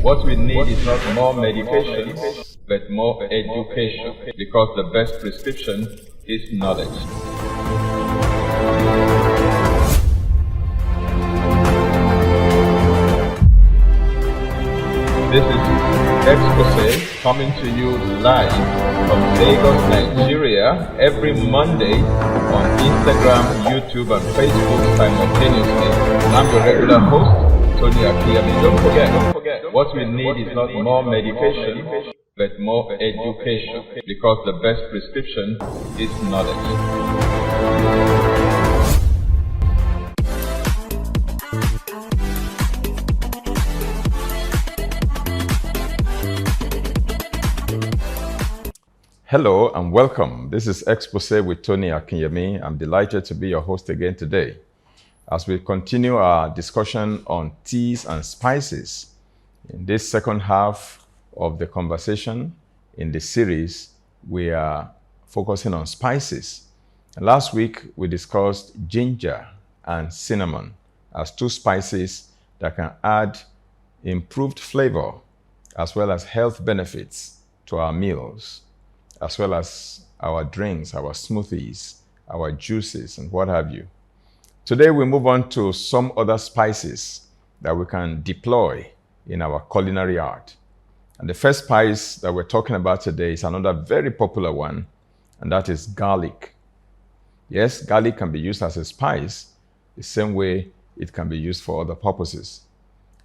What we need is not more medication, but more education, because the best prescription is knowledge. This is Exposé coming to you live from Lagos, Nigeria, every Monday on Instagram, YouTube, and Facebook simultaneously. I'm your regular host, Tony Akinyemi. Don't forget, what we need is not more medication, but more education, because the best prescription is knowledge. Hello and welcome. This is Exposé with Tony Akinyemi. I'm delighted to be your host again today as we continue our discussion on teas and spices. In this second half of the conversation in the series, we are focusing on spices. And last week, we discussed ginger and cinnamon as two spices that can add improved flavor as well as health benefits to our meals, as well as our drinks, our smoothies, our juices, and what have you. Today, we move on to some other spices that we can deploy in our culinary art. And the first spice that we're talking about today is another very popular one, and that is garlic. Yes, garlic can be used as a spice, the same way it can be used for other purposes.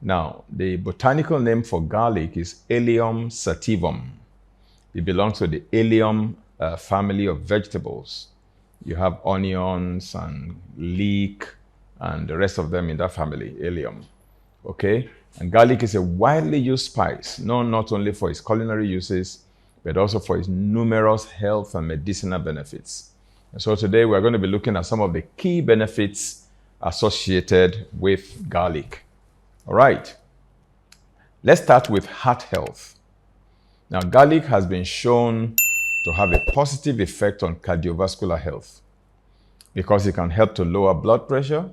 Now, the botanical name for garlic is Allium sativum. It belongs to the Allium family of vegetables. You have onions and leek and the rest of them in that family, Allium. Okay? And garlic is a widely used spice, known not only for its culinary uses, but also for its numerous health and medicinal benefits. And so today we're going to be looking at some of the key benefits associated with garlic. All right. Let's start with heart health. Now, garlic has been shown to have a positive effect on cardiovascular health because it can help to lower blood pressure,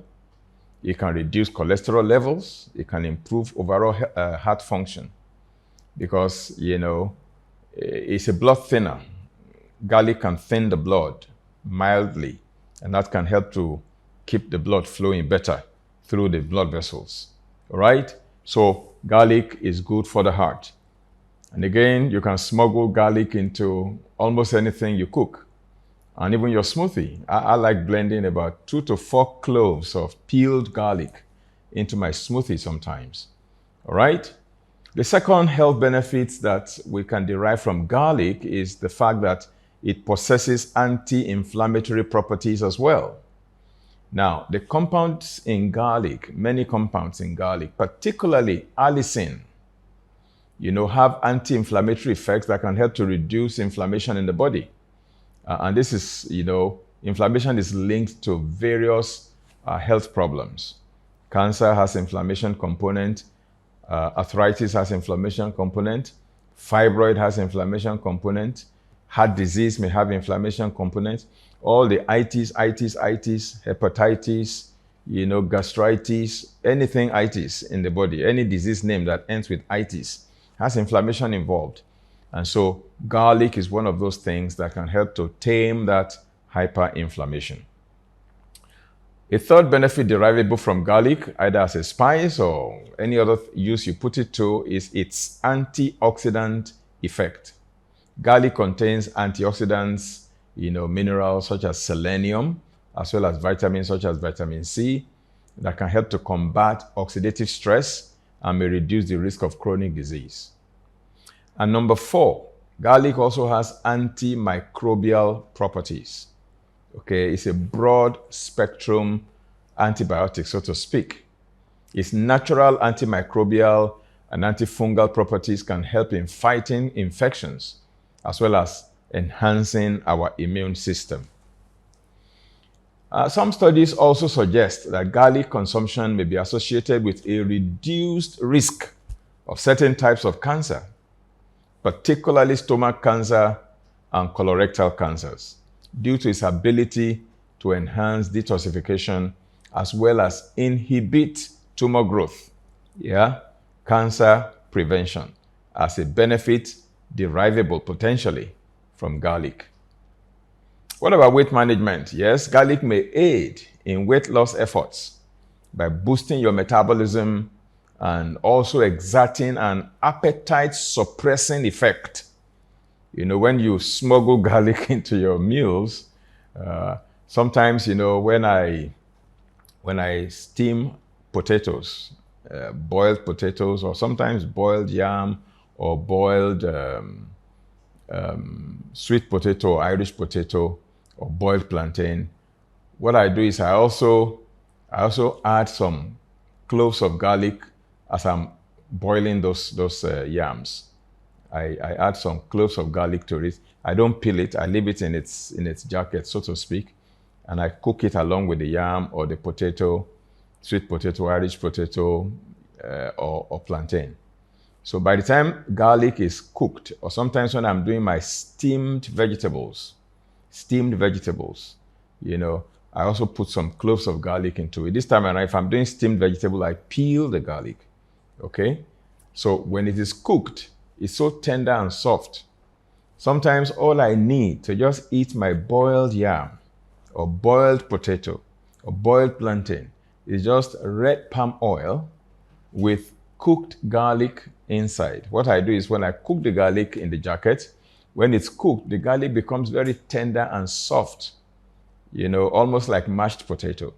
it can reduce cholesterol levels, it can improve overall heart function because, it's a blood thinner. Garlic can thin the blood mildly, and that can help to keep the blood flowing better through the blood vessels. All right? So, garlic is good for the heart. And again, you can smuggle garlic into almost anything you cook, and even your smoothie. I like blending about 2 to 4 cloves of peeled garlic into my smoothie sometimes. All right? The second health benefit that we can derive from garlic is the fact that it possesses anti-inflammatory properties as well. Now, the compounds in garlic, many compounds in garlic, particularly allicin, have anti-inflammatory effects that can help to reduce inflammation in the body. And this is, inflammation is linked to various health problems. Cancer has inflammation component, arthritis has inflammation component, fibroid has inflammation component, heart disease may have inflammation component, all the itis, hepatitis, gastritis, anything itis in the body, any disease name that ends with itis, has inflammation involved. And so garlic is one of those things that can help to tame that hyperinflammation. A third benefit derivable from garlic, either as a spice or any other use you put it to, is its antioxidant effect. Garlic contains antioxidants, minerals such as selenium, as well as vitamins such as vitamin C, that can help to combat oxidative stress and may reduce the risk of chronic disease. And number 4, garlic also has antimicrobial properties. Okay, it's a broad spectrum antibiotic, so to speak. Its natural antimicrobial and antifungal properties can help in fighting infections, as well as enhancing our immune system. Some studies also suggest that garlic consumption may be associated with a reduced risk of certain types of cancer, particularly stomach cancer and colorectal cancers, due to its ability to enhance detoxification as well as inhibit tumor growth. Cancer prevention as a benefit derivable potentially from garlic. What about weight management? Yes, garlic may aid in weight loss efforts by boosting your metabolism and also exerting an appetite suppressing effect. You know, when you smuggle garlic into your meals, sometimes, you know, when I steam potatoes, boiled potatoes, or sometimes boiled yam or boiled sweet potato or Irish potato or boiled plantain, what I do is I also add some cloves of garlic as I'm boiling those yams. I add some cloves of garlic to it. I don't peel it. I leave it in its jacket, so to speak, and I cook it along with the yam or the potato, sweet potato, Irish potato, or plantain. So by the time garlic is cooked, or sometimes when I'm doing my steamed vegetables, you know, I also put some cloves of garlic into it. This time around, if I'm doing steamed vegetable, I peel the garlic, okay? So when it is cooked, it's so tender and soft. Sometimes all I need to just eat my boiled yam or boiled potato or boiled plantain is just red palm oil with cooked garlic inside. What I do is when I cook the garlic in the jacket, when it's cooked, the garlic becomes very tender and soft, you know, almost like mashed potato.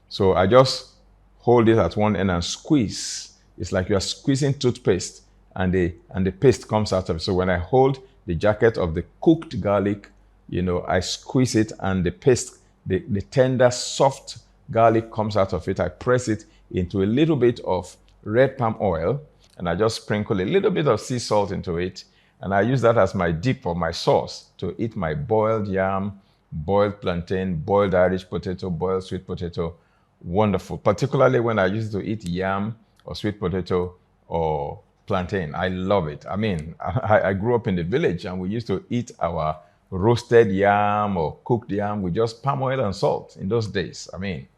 So I just hold it at one end and squeeze. It's like you're squeezing toothpaste and the paste comes out of it. So when I hold the jacket of the cooked garlic, you know, I squeeze it and the paste, the tender, soft garlic comes out of it. I press it into a little bit of red palm oil and I just sprinkle a little bit of sea salt into it. And I use that as my dip or my sauce to eat my boiled yam, boiled plantain, boiled Irish potato, boiled sweet potato. Wonderful. Particularly when I used to eat yam or sweet potato or plantain. I love it. I mean, I grew up in the village and we used to eat our roasted yam or cooked yam with just palm oil and salt in those days. I mean,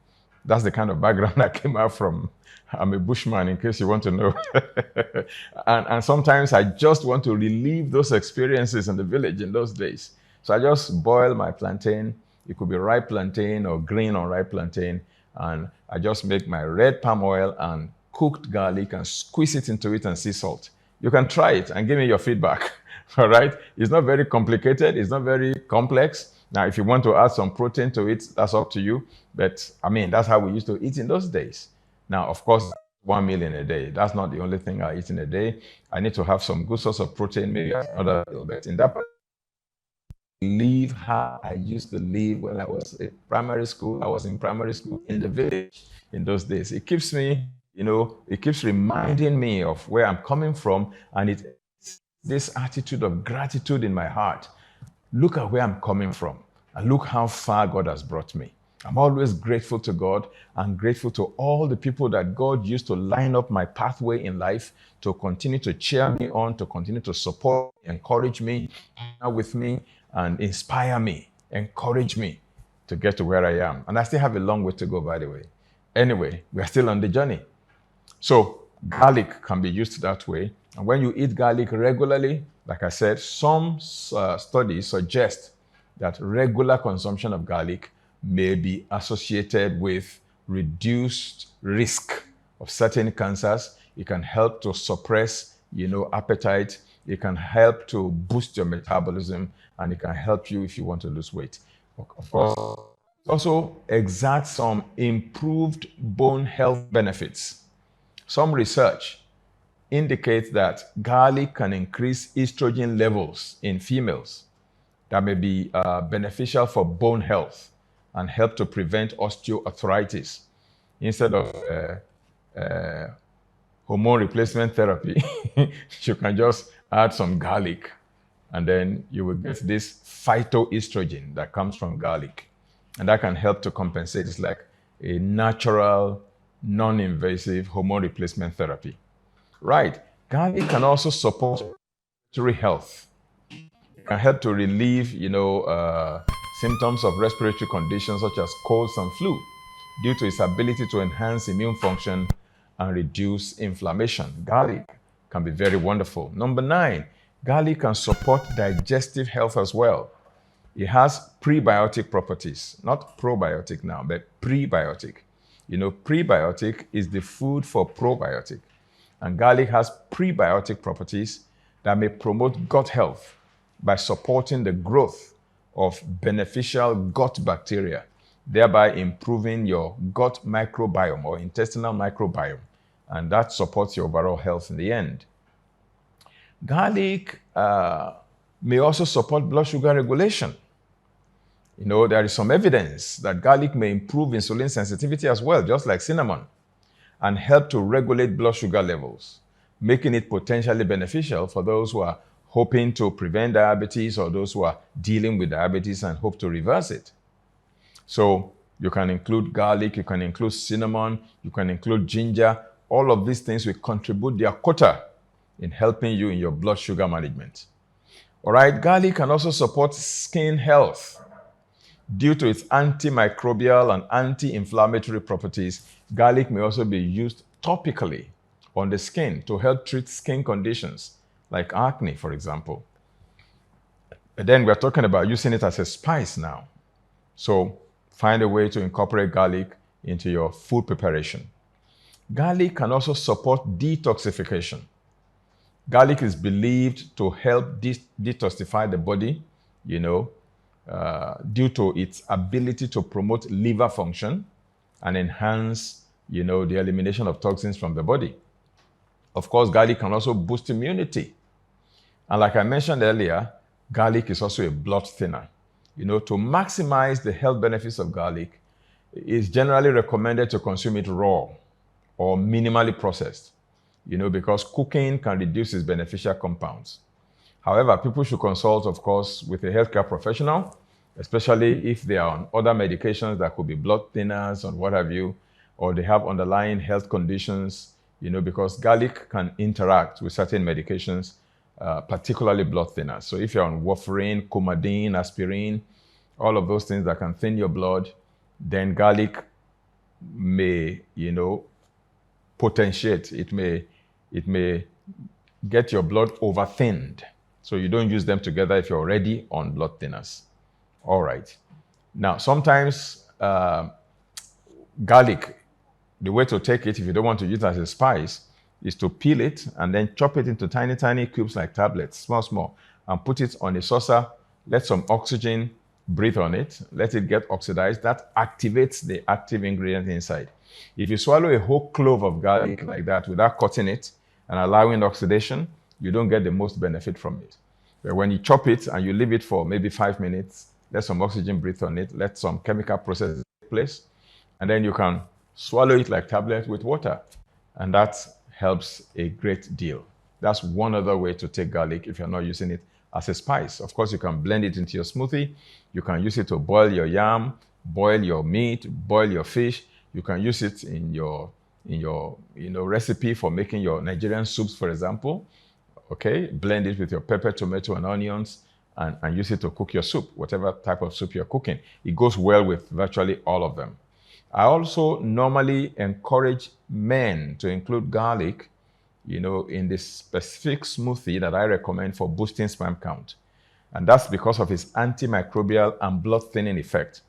that's the kind of background I came out from. I'm a bushman, in case you want to know. and sometimes I just want to relive those experiences in the village in those days. So I just boil my plantain. It could be ripe plantain or green or ripe plantain. And I just make my red palm oil and cooked garlic and squeeze it into it and sea salt. You can try it and give me your feedback. All right? It's not very complicated. It's not very complex. Now, if you want to add some protein to it, that's up to you. But I mean, that's how we used to eat in those days. Now, of course, 1 meal in a day. That's not the only thing I eat in a day. I need to have some good source of protein, maybe another little bit. In that, live how I used to live when I was in primary school. I was in primary school in the village in those days. It keeps me, you know, it keeps reminding me of where I'm coming from, and it's this attitude of gratitude in my heart. Look at where I'm coming from, and look how far God has brought me. I'm always grateful to God and grateful to all the people that God used to line up my pathway in life to continue to cheer me on, to continue to support, encourage me, with me, and inspire me, encourage me to get to where I am. And I still have a long way to go, by the way. Anyway, we are still on the journey. So garlic can be used that way. And when you eat garlic regularly, like I said, some studies suggest that regular consumption of garlic may be associated with reduced risk of certain cancers. It can help to suppress, you know, appetite. It can help to boost your metabolism, and it can help you if you want to lose weight. Of course, it also exerts some improved bone health benefits. Some research indicates that garlic can increase estrogen levels in females that may be beneficial for bone health and help to prevent osteoarthritis. Instead of hormone replacement therapy, you can just add some garlic and then you will get this phytoestrogen that comes from garlic. And that can help to compensate. It's like a natural, non-invasive hormone replacement therapy. Right. Garlic can also support respiratory health. It can help to relieve, you know, symptoms of respiratory conditions such as colds and flu due to its ability to enhance immune function and reduce inflammation. Garlic can be very wonderful. Number 9, garlic can support digestive health as well. It has prebiotic properties, not probiotic now, but prebiotic. You know, prebiotic is the food for probiotic. And garlic has prebiotic properties that may promote gut health by supporting the growth of beneficial gut bacteria, thereby improving your gut microbiome or intestinal microbiome. And that supports your overall health in the end. Garlic may also support blood sugar regulation. You know, there is some evidence that garlic may improve insulin sensitivity as well, just like cinnamon, and help to regulate blood sugar levels, making it potentially beneficial for those who are hoping to prevent diabetes or those who are dealing with diabetes and hope to reverse it. So you can include garlic, you can include cinnamon, you can include ginger. All of these things will contribute their quota in helping you in your blood sugar management. All right, garlic can also support skin health. Due to its antimicrobial and anti-inflammatory properties, garlic may also be used topically on the skin to help treat skin conditions like acne, for example. And then we're talking about using it as a spice now. So find a way to incorporate garlic into your food preparation. Garlic can also support detoxification. Garlic is believed to help detoxify the body, you know, due to its ability to promote liver function and enhance, you know, the elimination of toxins from the body. Of course, garlic can also boost immunity. And like I mentioned earlier, garlic is also a blood thinner. You know, to maximize the health benefits of garlic, it's generally recommended to consume it raw or minimally processed, you know, because cooking can reduce its beneficial compounds. However, people should consult, of course, with a healthcare professional, especially if they are on other medications that could be blood thinners and what have you, or they have underlying health conditions, you know, because garlic can interact with certain medications, particularly blood thinners. So if you're on warfarin, coumadin, aspirin, all of those things that can thin your blood, then garlic may, you know, potentiate. It may get your blood over thinned. So you don't use them together if you're already on blood thinners. All right. Now, sometimes garlic, the way to take it, if you don't want to use it as a spice, is to peel it and then chop it into tiny, tiny cubes like tablets, small, small, and put it on a saucer, let some oxygen breathe on it, let it get oxidized. That activates the active ingredient inside. If you swallow a whole clove of garlic like that without cutting it and allowing oxidation, you don't get the most benefit from it. But when you chop it and you leave it for maybe 5 minutes, let some oxygen breathe on it, let some chemical process take place, and then you can swallow it like tablets with water. And that helps a great deal. That's one other way to take garlic if you're not using it as a spice. Of course, you can blend it into your smoothie. You can use it to boil your yam, boil your meat, boil your fish. You can use it in your recipe for making your Nigerian soups, for example. Okay, blend it with your pepper, tomato, and onions, and use it to cook your soup, whatever type of soup you're cooking. It goes well with virtually all of them. I also normally encourage men to include garlic, you know, in the specific smoothie that I recommend for boosting sperm count. And that's because of its antimicrobial and blood thinning effect.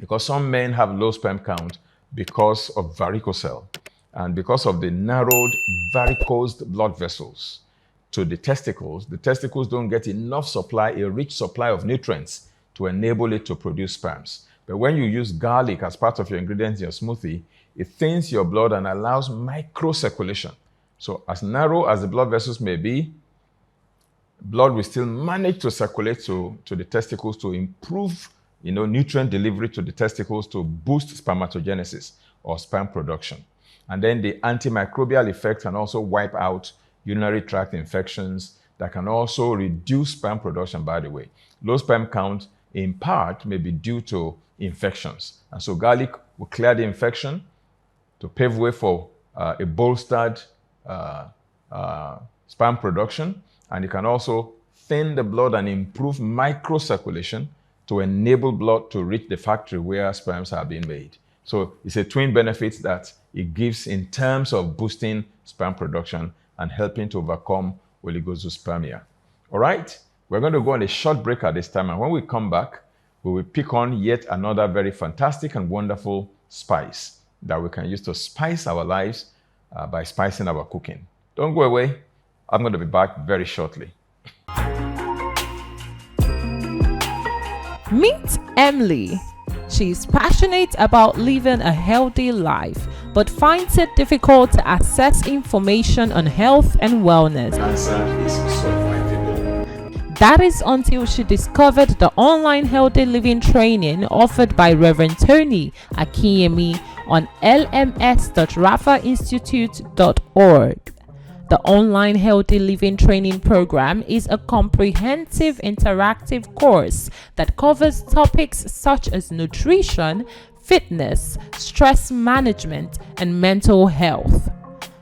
Because some men have low sperm count because of varicocele and because of the narrowed varicosed blood vessels to the testicles don't get enough supply, a rich supply of nutrients to enable it to produce sperms. But when you use garlic as part of your ingredients in your smoothie, it thins your blood and allows microcirculation. So as narrow as the blood vessels may be, blood will still manage to circulate to the testicles to improve, you know, nutrient delivery to the testicles to boost spermatogenesis or sperm production. And then the antimicrobial effect can also wipe out urinary tract infections that can also reduce sperm production, by the way. Low sperm count, in part, may be due to infections. And so garlic will clear the infection to pave way for a bolstered sperm production. And it can also thin the blood and improve microcirculation to enable blood to reach the factory where sperms are being made. So it's a twin benefit that it gives in terms of boosting sperm production and helping to overcome oligospermia. All right? We're going to go on a short break at this time, and when we come back, we will pick on yet another very fantastic and wonderful spice that we can use to spice our lives by spicing our cooking. Don't go away. I'm going to be back very shortly. Meet Emily. She's passionate about living a healthy life, but finds it difficult to access information on health and wellness. Cancer is survivable. That is until she discovered the online healthy living training offered by Reverend Tony Akinyemi on lms.rafainstitute.org. The online healthy living training program is a comprehensive interactive course that covers topics such as nutrition, fitness, stress management, and mental health.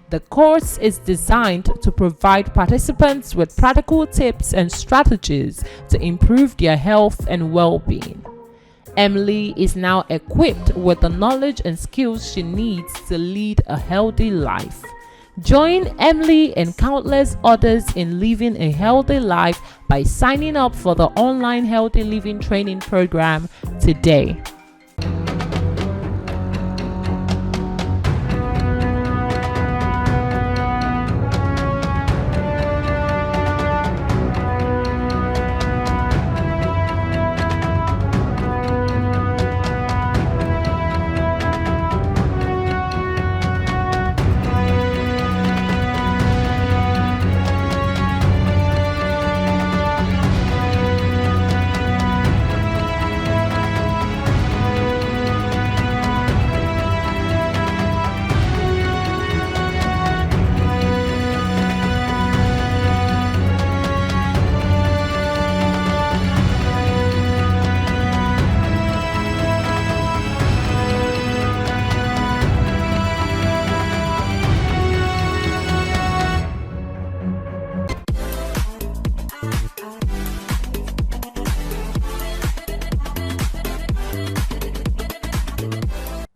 The course is designed to provide participants with practical tips and strategies to improve their health and well-being. Emily is now equipped with the knowledge and skills she needs to lead a healthy life. Join Emily and countless others in living a healthy life by signing up for the online healthy living training program today.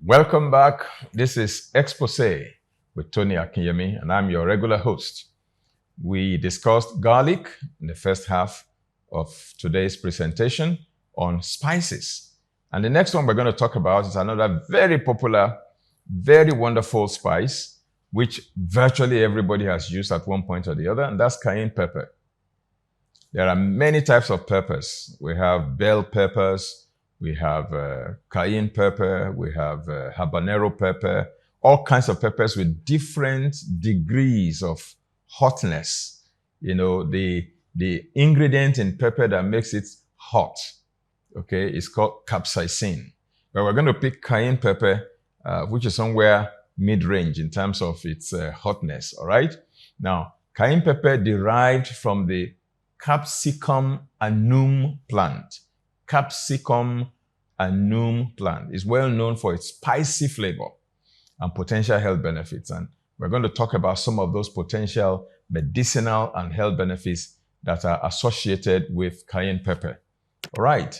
Welcome back. This is Exposé with Tony Akinyemi, and I'm your regular host. We discussed garlic in the first half of today's presentation on spices. And the next one we're going to talk about is another very popular, very wonderful spice, which virtually everybody has used at one point or the other, and that's cayenne pepper. There are many types of peppers. We have bell peppers, we have cayenne pepper, we have habanero pepper, all kinds of peppers with different degrees of hotness. You know, the ingredient in pepper that makes it hot, okay, is called capsaicin. But we're going to pick cayenne pepper, which is somewhere mid-range in terms of its hotness, all right? Now, cayenne pepper derived from the Capsicum annum plant. Capsicum annum plant is well known for its spicy flavor and potential health benefits. And we're going to talk about some of those potential medicinal and health benefits that are associated with cayenne pepper. All right.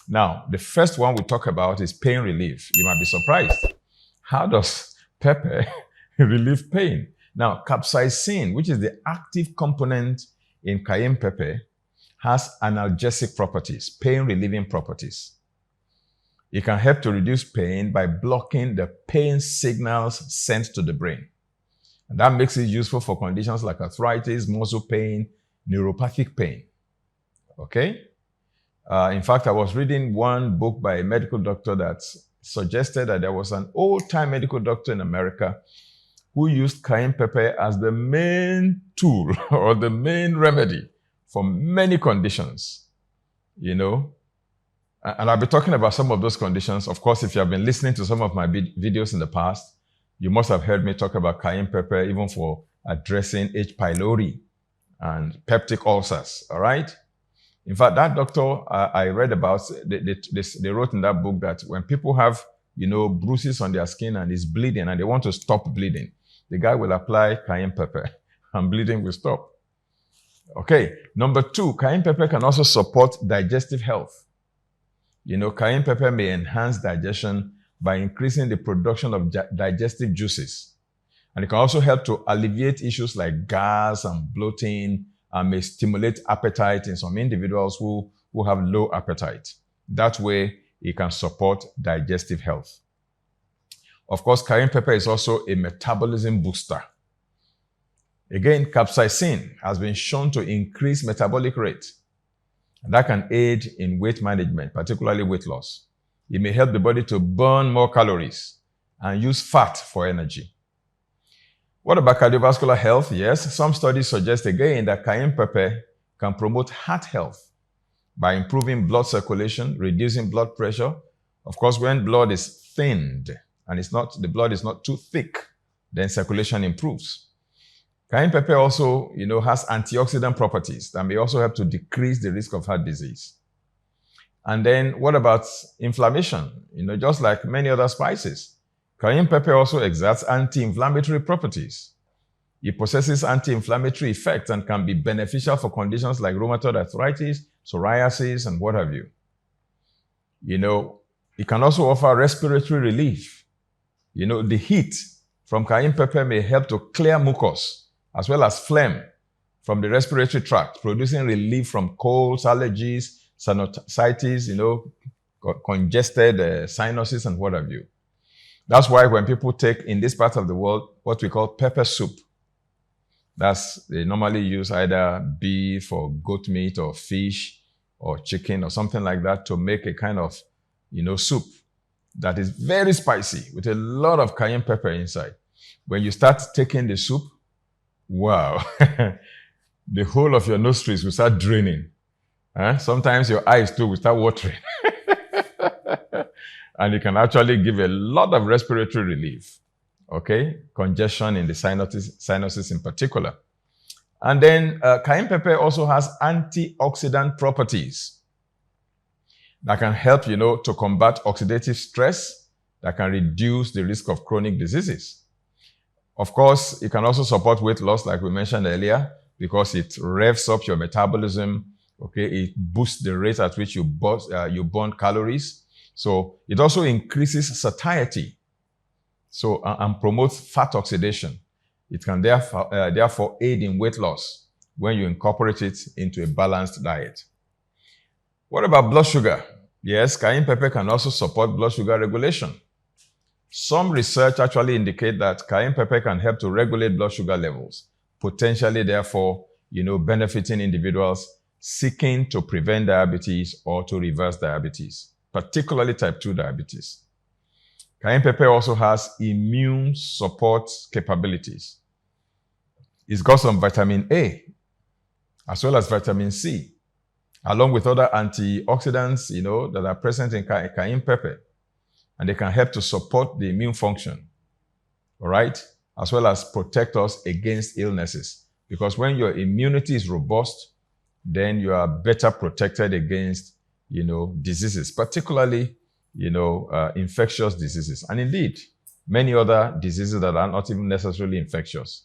Now, the first one we talk about is pain relief. You might be surprised. How does pepper relieve pain? Now, capsaicin, which is the active component in cayenne pepper, has analgesic properties, pain-relieving properties. It can help to reduce pain by blocking the pain signals sent to the brain. And that makes it useful for conditions like arthritis, muscle pain, neuropathic pain. Okay? In fact, I was reading one book by a medical doctor that suggested that there was an old-time medical doctor in America who used cayenne pepper as the main tool or the main remedy for many conditions, you know. And I'll be talking about some of those conditions. Of course, if you have been listening to some of my videos in the past, you must have heard me talk about cayenne pepper even for addressing H. pylori and peptic ulcers, all right? In fact, that doctor I read about, they wrote in that book that when people have, you know, bruises on their skin and it's bleeding and they want to stop bleeding, the guy will apply cayenne pepper and bleeding will stop. Okay, number two, cayenne pepper can also support digestive health. You know, cayenne pepper may enhance digestion by increasing the production of digestive juices. And it can also help to alleviate issues like gas and bloating, and may stimulate appetite in some individuals who have low appetite. That way, it can support digestive health. Of course, cayenne pepper is also a metabolism booster. Again, capsaicin has been shown to increase metabolic rate. And that can aid in weight management, particularly weight loss. It may help the body to burn more calories and use fat for energy. What about cardiovascular health? Yes, some studies suggest again that cayenne pepper can promote heart health by improving blood circulation, reducing blood pressure. Of course, when blood is thinned and the blood is not too thick, then circulation improves. Cayenne pepper also, has antioxidant properties that may also help to decrease the risk of heart disease. And then what about inflammation? Just like many other spices, cayenne pepper also exerts anti-inflammatory properties. It possesses anti-inflammatory effects and can be beneficial for conditions like rheumatoid arthritis, psoriasis, and what have you. It can also offer respiratory relief. The heat from cayenne pepper may help to clear mucus as well as phlegm from the respiratory tract, producing relief from colds, allergies, sinusitis, congested sinuses, and what have you. That's why when people take, in this part of the world, what we call pepper soup, they normally use either beef or goat meat or fish or chicken or something like that to make a kind of, soup that is very spicy with a lot of cayenne pepper inside. When you start taking the soup, wow, the whole of your nostrils will start draining. Sometimes your eyes too will start watering. And it can actually give a lot of respiratory relief. Okay, congestion in the sinuses in particular. And then cayenne pepper also has antioxidant properties that can help, to combat oxidative stress, that can reduce the risk of chronic diseases. Of course, it can also support weight loss, like we mentioned earlier, because it revs up your metabolism. Okay, it boosts the rate at which you burn calories. So it also increases satiety. So and promotes fat oxidation. It can therefore aid in weight loss when you incorporate it into a balanced diet. What about blood sugar? Yes, cayenne pepper can also support blood sugar regulation. Some research actually indicate that cayenne pepper can help to regulate blood sugar levels, potentially therefore, benefiting individuals seeking to prevent diabetes or to reverse diabetes, particularly type 2 diabetes. Cayenne pepper also has immune support capabilities. It's got some vitamin A, as well as vitamin C, along with other antioxidants, that are present in cayenne pepper. And they can help to support the immune function, all right? As well as protect us against illnesses. Because when your immunity is robust, then you are better protected against, diseases, particularly, infectious diseases. And indeed, many other diseases that are not even necessarily infectious.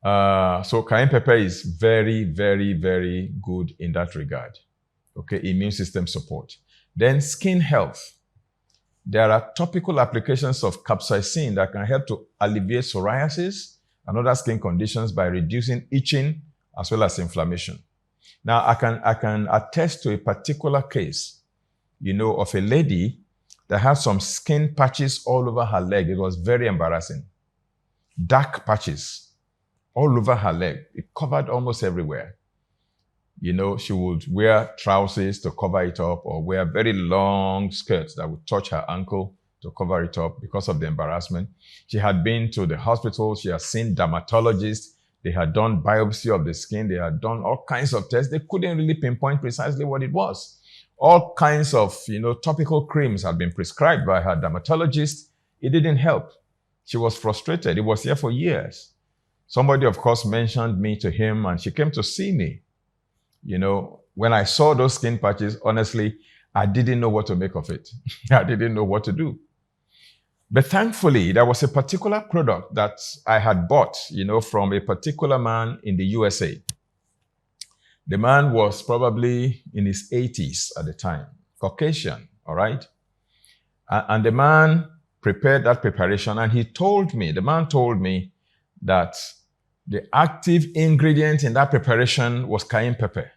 So cayenne pepper is very, very, very good in that regard. Okay, immune system support. Then skin health. There are topical applications of capsaicin that can help to alleviate psoriasis and other skin conditions by reducing itching as well as inflammation. Now, I can attest to a particular case, of a lady that had some skin patches all over her leg. It was very embarrassing. Dark patches all over her leg. It covered almost everywhere. She would wear trousers to cover it up or wear very long skirts that would touch her ankle to cover it up because of the embarrassment. She had been to the hospital. She had seen dermatologists. They had done biopsy of the skin. They had done all kinds of tests. They couldn't really pinpoint precisely what it was. All kinds of, topical creams had been prescribed by her dermatologist. It didn't help. She was frustrated. It was here for years. Somebody, of course, mentioned me to him and she came to see me. When I saw those skin patches, honestly, I didn't know what to make of it. I didn't know what to do. But thankfully, there was a particular product that I had bought, from a particular man in the USA. The man was probably in his 80s at the time, Caucasian, all right? And the man prepared that preparation, and the man told me that the active ingredient in that preparation was cayenne pepper.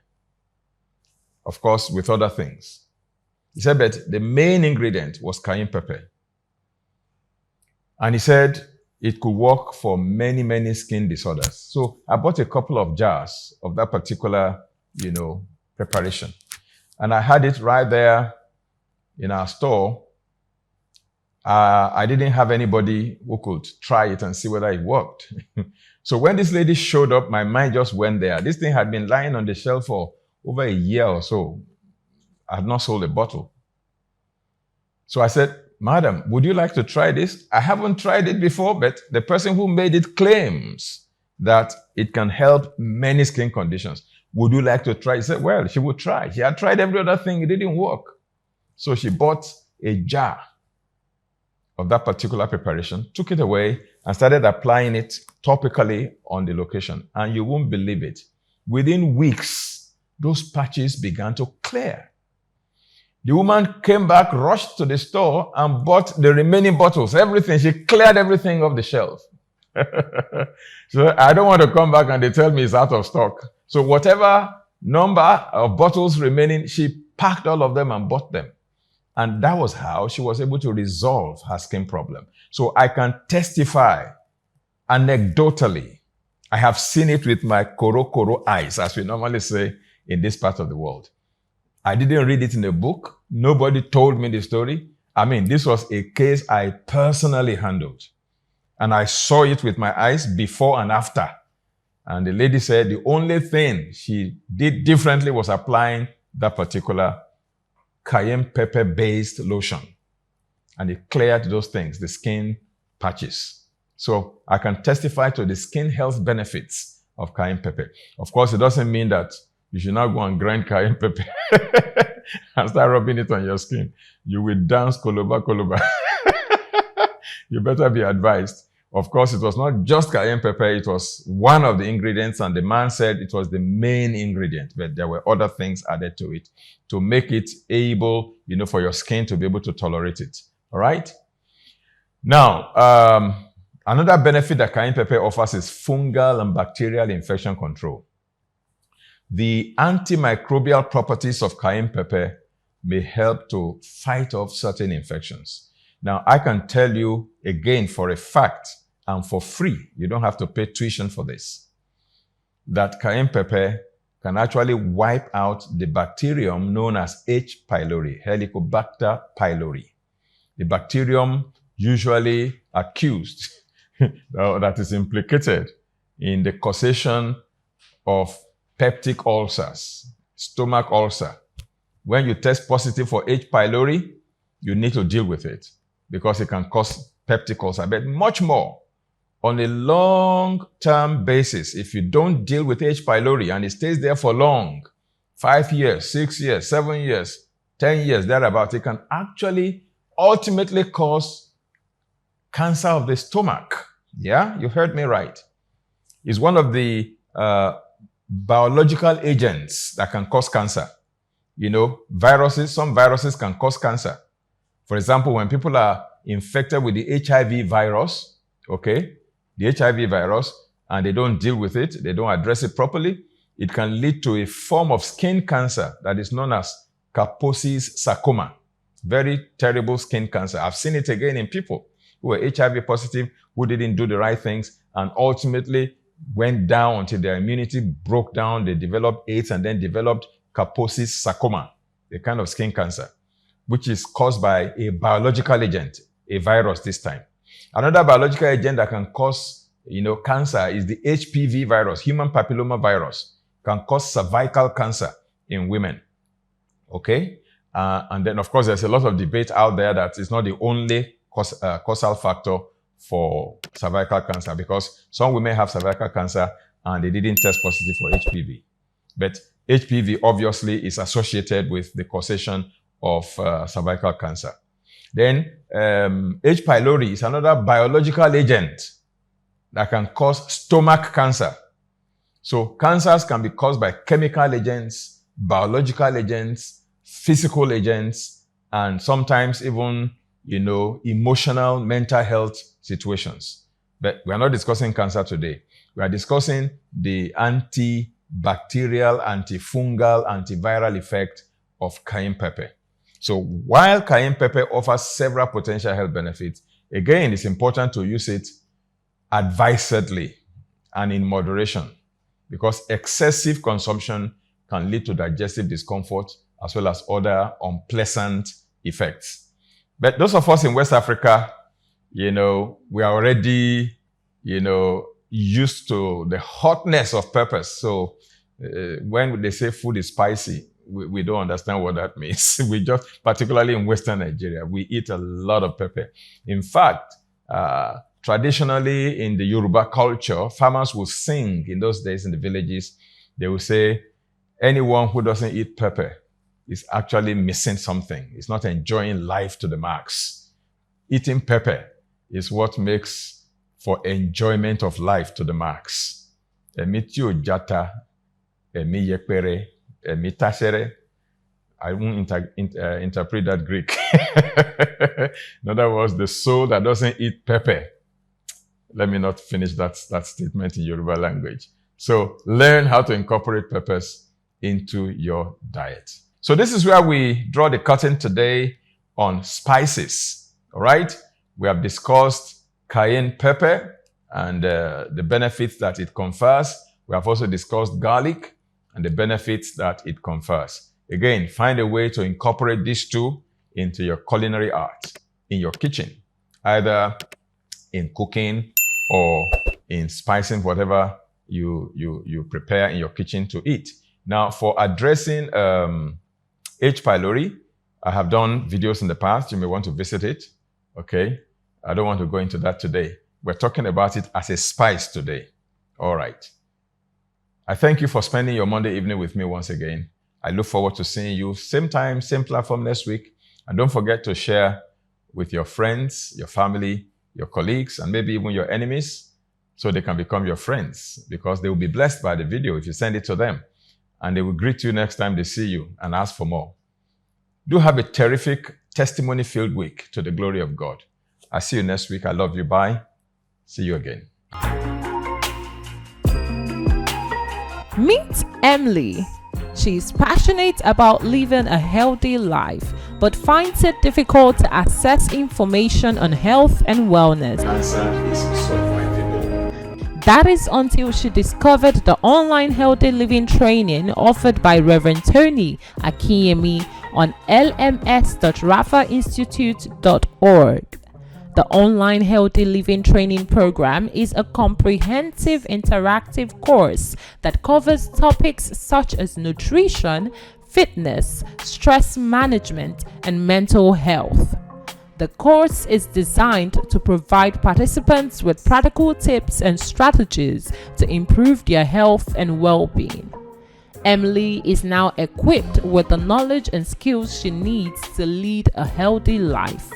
Of course, with other things. He said that the main ingredient was cayenne pepper. And he said it could work for many, many skin disorders. So I bought a couple of jars of that particular, preparation. And I had it right there in our store. I didn't have anybody who could try it and see whether it worked. So when this lady showed up, my mind just went there. This thing had been lying on the shelf for over a year or so. I had not sold a bottle. So I said, "Madam, would you like to try this? I haven't tried it before, but the person who made it claims that it can help many skin conditions. Would you like to try?" She said, well, she would try. She had tried every other thing. It didn't work. So she bought a jar of that particular preparation, took it away, and started applying it topically on the location. And you won't believe it. Within weeks, those patches began to clear. The woman came back, rushed to the store, and bought the remaining bottles, everything. She cleared everything off the shelf. So I don't want to come back and they tell me it's out of stock. So whatever number of bottles remaining, she packed all of them and bought them. And that was how she was able to resolve her skin problem. So I can testify anecdotally. I have seen it with my koro eyes, as we normally say in this part of the world. I didn't read it in a book. Nobody told me the story. I mean, this was a case I personally handled. And I saw it with my eyes before and after. And the lady said the only thing she did differently was applying that particular cayenne pepper-based lotion. And it cleared those things, the skin patches. So I can testify to the skin health benefits of cayenne pepper. Of course, it doesn't mean that you should now go and grind cayenne pepper and start rubbing it on your skin. You will dance koloba. You better be advised. Of course, it was not just cayenne pepper. It was one of the ingredients, and the man said it was the main ingredient, but there were other things added to it to make it able, for your skin to be able to tolerate it. All right? Now, another benefit that cayenne pepper offers is fungal and bacterial infection control. The antimicrobial properties of cayenne pepper may help to fight off certain infections. Now, I can tell you again for a fact and for free, you don't have to pay tuition for this, that cayenne pepper can actually wipe out the bacterium known as H. pylori, Helicobacter pylori. The bacterium usually accused that is implicated in the causation of peptic ulcers, stomach ulcer. When you test positive for H. pylori, you need to deal with it because it can cause peptic ulcer. But much more, on a long-term basis, if you don't deal with H. pylori and it stays there for long, 5 years, 6 years, 7 years, 10 years, thereabout, it can actually ultimately cause cancer of the stomach. Yeah, you heard me right. It's one of the biological agents that can cause cancer. Some viruses can cause cancer. For example, when people are infected with the HIV virus, the HIV virus, and they don't deal with it, they don't address it properly, it can lead to a form of skin cancer that is known as Kaposi's sarcoma. Very terrible skin cancer. I've seen it again in people who were HIV positive, who didn't do the right things, and ultimately went down until their immunity broke down. They developed AIDS and then developed Kaposi's sarcoma, a kind of skin cancer, which is caused by a biological agent, a virus this time. Another biological agent that can cause, cancer is the HPV virus, human papilloma virus, can cause cervical cancer in women. Okay? And then, of course, there's a lot of debate out there that it's not the only causal factor for cervical cancer, because some women have cervical cancer and they didn't test positive for HPV. But HPV obviously is associated with the causation of cervical cancer. Then H. pylori is another biological agent that can cause stomach cancer. So cancers can be caused by chemical agents, biological agents, physical agents, and sometimes even emotional, mental health situations. But we are not discussing cancer today. We are discussing the antibacterial, antifungal, antiviral effect of cayenne pepper. So while cayenne pepper offers several potential health benefits, again, it's important to use it advisedly and in moderation, because excessive consumption can lead to digestive discomfort as well as other unpleasant effects. But those of us in West Africa, we are already, used to the hotness of peppers. So when they say food is spicy, we don't understand what that means. We just, particularly in Western Nigeria, we eat a lot of pepper. In fact, traditionally in the Yoruba culture, farmers will sing in those days in the villages. They will say, anyone who doesn't eat pepper is actually missing something. It's not enjoying life to the max. Eating pepper is what makes for enjoyment of life to the max. Emi tí ò jata, emi yẹpẹrẹ, emi tasere. I won't interpret that Greek. In other words, the soul that doesn't eat pepper. Let me not finish that statement in Yoruba language. So learn how to incorporate peppers into your diet. So this is where we draw the curtain today on spices. All right? We have discussed cayenne pepper and the benefits that it confers. We have also discussed garlic and the benefits that it confers. Again, find a way to incorporate these two into your culinary art in your kitchen, either in cooking or in spicing whatever you prepare in your kitchen to eat. Now, for addressing H. pylori, I have done videos in the past. You may want to visit it. Okay. I don't want to go into that today. We're talking about it as a spice today. All right. I thank you for spending your Monday evening with me once again. I look forward to seeing you same time, same platform next week. And don't forget to share with your friends, your family, your colleagues, and maybe even your enemies so they can become your friends, because they will be blessed by the video if you send it to them. And they will greet you next time they see you and ask for more. Do have a terrific testimony-filled week to the glory of God. I'll see you next week. I love you. Bye. See you again. Meet Emily. She's passionate about living a healthy life, but finds it difficult to access information on health and wellness. Cancer is survivable. That is until she discovered the online healthy living training offered by Reverend Tony Akinyemi on lms.rafainstitute.org. The online healthy living training program is a comprehensive interactive course that covers topics such as nutrition, fitness, stress management, and mental health. The course is designed to provide participants with practical tips and strategies to improve their health and well-being. Emily is now equipped with the knowledge and skills she needs to lead a healthy life.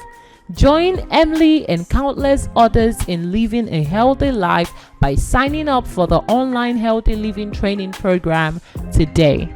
Join Emily and countless others in living a healthy life by signing up for the online healthy living training program today.